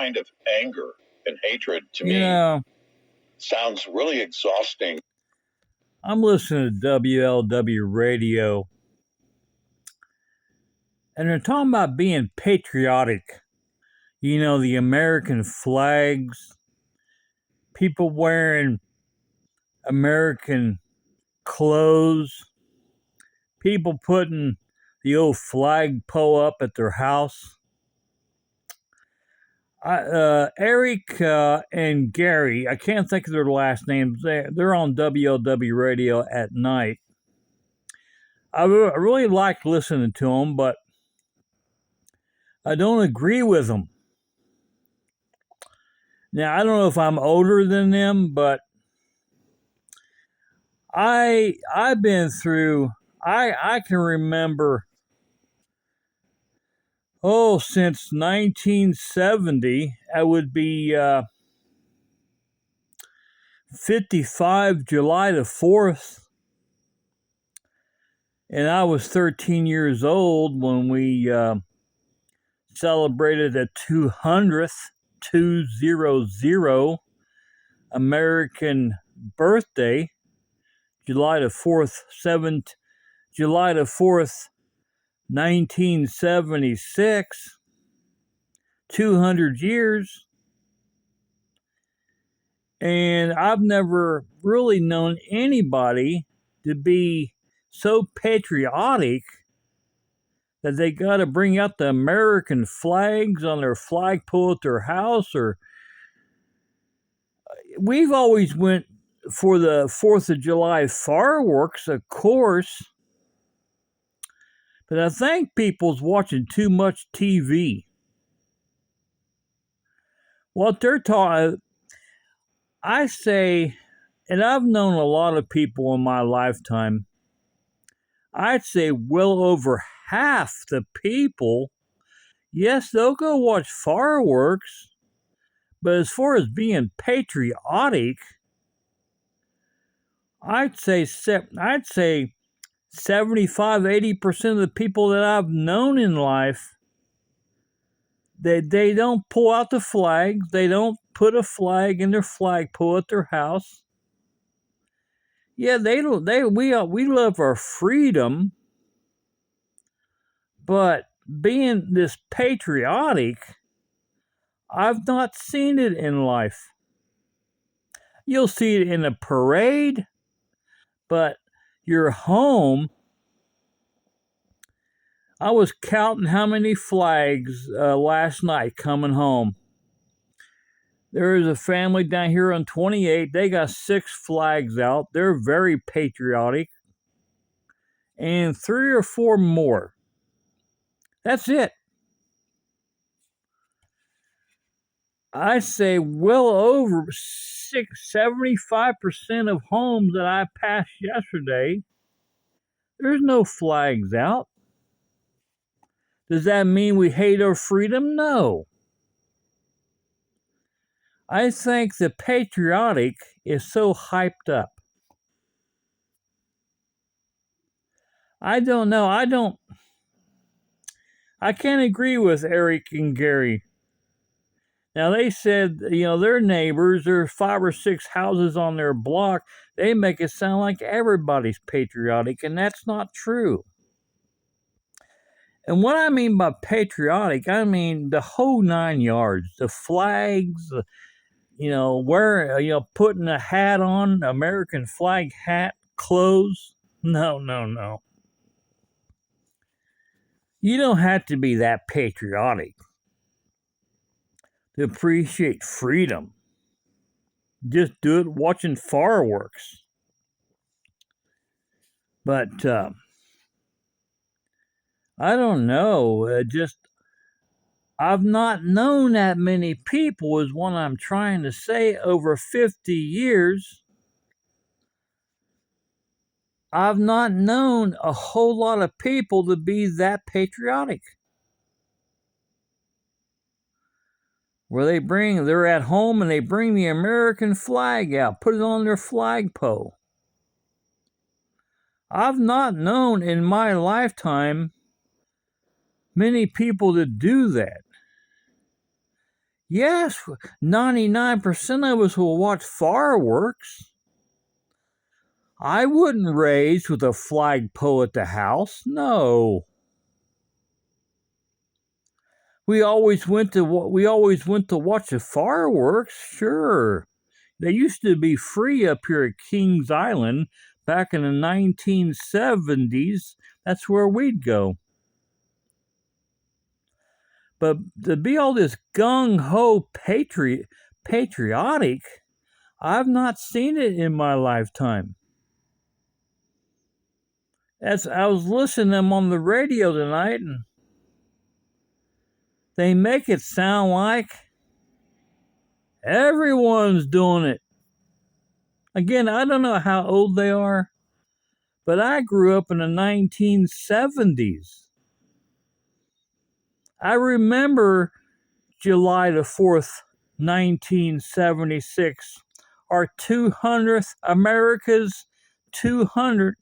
kind of anger and hatred to me sounds really exhausting. I'm listening to WLW radio, and they're talking about being patriotic. You know, the American flags, people wearing American clothes, people putting the old flagpole up at their house. Eric and Gary, I can't think of their last names. They're on WLW radio at night. I really like listening to them, but I don't agree with them. Now, I don't know if I'm older than them, but I've been through, I can remember, since 1970, I would be 55 July the 4th, and I was 13 years old when we celebrated a 200th American birthday, July the 4th, 1976, 200 years. And I've never really known anybody to be so patriotic that they got to bring out the American flags on their flagpole at their house. Or we've always went for the 4th of July fireworks, of course, but I think people's watching too much TV. What they're talking, I say, and I've known a lot of people in my lifetime, I'd say well over half the people, yes, they'll go watch fireworks, but as far as being patriotic, I'd say 75-80% of the people that I've known in life, they don't pull out the flags. They don't put a flag in their flagpole at their house. Yeah, we love our freedom, but being this patriotic, I've not seen it in life. You'll see it in a parade, but your home. I was counting how many flags last night coming home. There is a family down here on 28. They got 6 flags out. They're very patriotic. And 3 or 4 more. That's it. I say well over 75% of homes that I passed yesterday, there's no flags out. Does that mean we hate our freedom? No. I think the patriotic is so hyped up. I don't know. I can't agree with Eric and Gary. Now, they said, their neighbors, there's 5 or 6 houses on their block. They make it sound like everybody's patriotic, and that's not true. And what I mean by patriotic, I mean the whole 9 yards, the flags, wearing, putting a hat on, American flag hat, clothes. No. You don't have to be that patriotic to appreciate freedom. Just do it watching fireworks. But I don't know. I've not known that many people, is what I'm trying to say. Over 50 years, I've not known a whole lot of people to be that patriotic. Where they're at home and they bring the American flag out, put it on their flagpole. I've not known in my lifetime many people to do that. Yes, 99% of us will watch fireworks. I wouldn't raise with a flagpole at the house. No. We always went to watch the fireworks. Sure. They used to be free up here at Kings Island back in the 1970s. That's where we'd go. But to be all this gung-ho patriotic, I've not seen it in my lifetime. As I was listening to them on the radio tonight, and they make it sound like everyone's doing it. Again, I don't know how old they are, but I grew up in the 1970s. I remember July the 4th, 1976, our 200th, America's 200th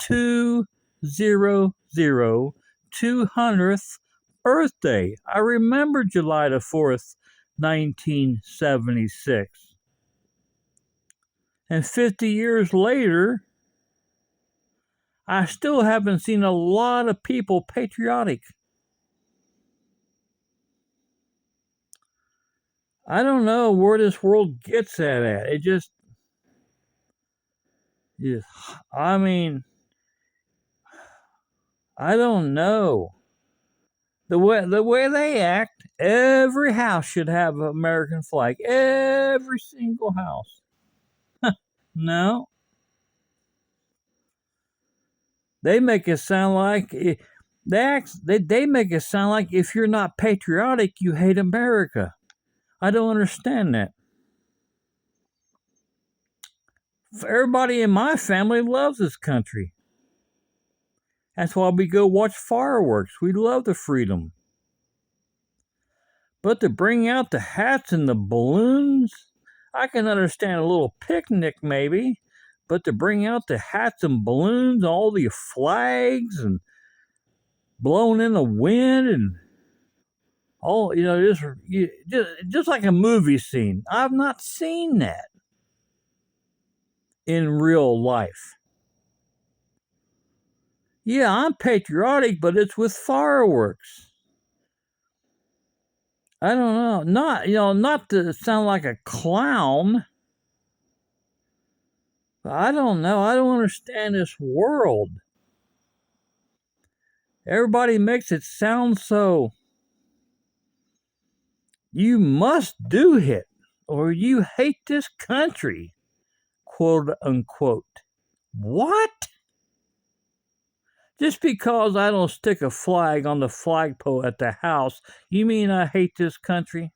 200th birthday. I remember July the 4th, 1976. And 50 years later, I still haven't seen a lot of people patriotic. I don't know where this world gets at. It just, I mean, I don't know. The way they act, every house should have an American flag. Every single house. No. They make it sound like they make it sound like if you're not patriotic, you hate America. I don't understand that. Everybody in my family loves this country. That's why we go watch fireworks. We love the freedom. But to bring out the hats and the balloons, I can understand a little picnic maybe. But to bring out the hats and balloons, all the flags and blowing in the wind and all, just like a movie scene. I've not seen that in real life. Yeah, I'm patriotic, but it's with fireworks. I don't know. Not to sound like a clown. I don't know. I don't understand this world. Everybody makes it sound so you must do it or you hate this country, quote unquote. What? Just because I don't stick a flag on the flagpole at the house, you mean I hate this country?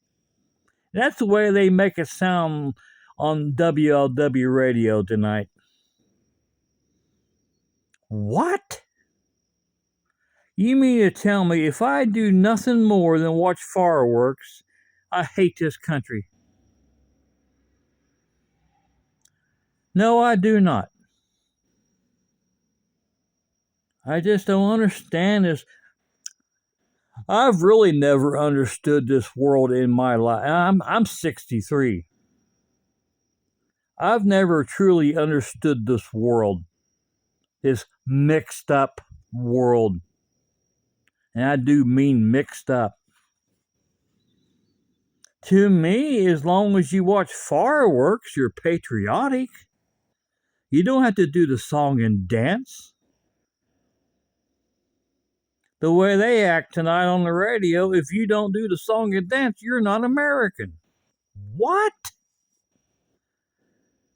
That's the way they make it sound on WLW radio tonight. What? You mean to tell me if I do nothing more than watch fireworks, I hate this country? No, I do not. I just don't understand this. I've really never understood this world in my life. I'm 63. I've never truly understood this world, this mixed up world. And I do mean mixed up. To me, as long as you watch fireworks, you're patriotic. You don't have to do the song and dance. The way they act tonight on the radio, if you don't do the song and dance, you're not American. What?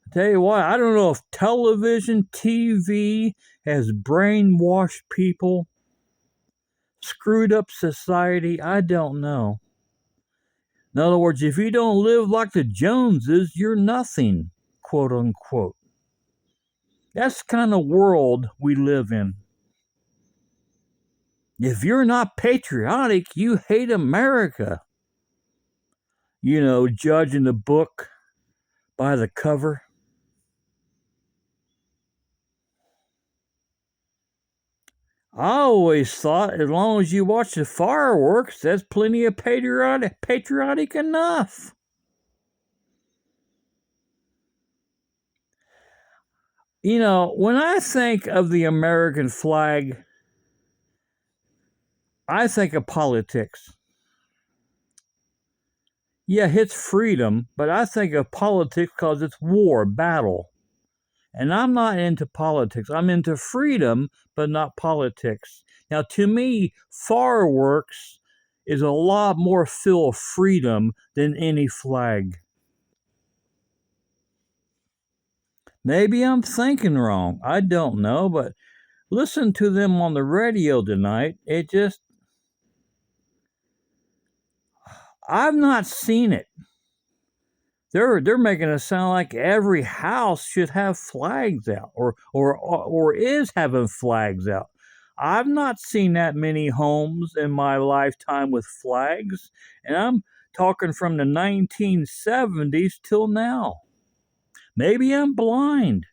I tell you what, I don't know if television, TV has brainwashed people, screwed up society. I don't know. In other words, if you don't live like the Joneses, you're nothing, quote unquote. That's the kind of world we live in. If you're not patriotic, you hate America. Judging the book by the cover. I always thought as long as you watch the fireworks, that's plenty of patriotic enough. You know, when I think of the American flag, I think of politics. Yeah, it's freedom, but I think of politics because it's war, battle. And I'm not into politics. I'm into freedom, but not politics. Now, to me, fireworks is a lot more feel of freedom than any flag. Maybe I'm thinking wrong. I don't know, but listen to them on the radio tonight. I've not seen it. They're making it sound like every house should have flags out or is having flags out. I've not seen that many homes in my lifetime with flags, and I'm talking from the 1970s till now. Maybe I'm blind,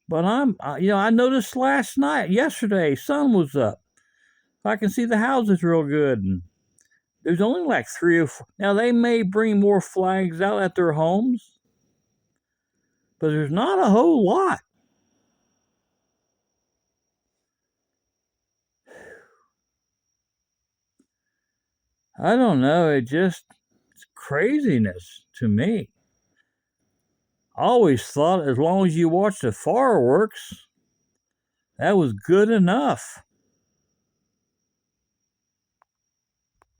but I noticed yesterday, sun was up. I can see the houses real good, and there's only like three or four. Now, they may bring more flags out at their homes, but there's not a whole lot. I don't know. It's craziness to me. I always thought as long as you watch the fireworks, that was good enough.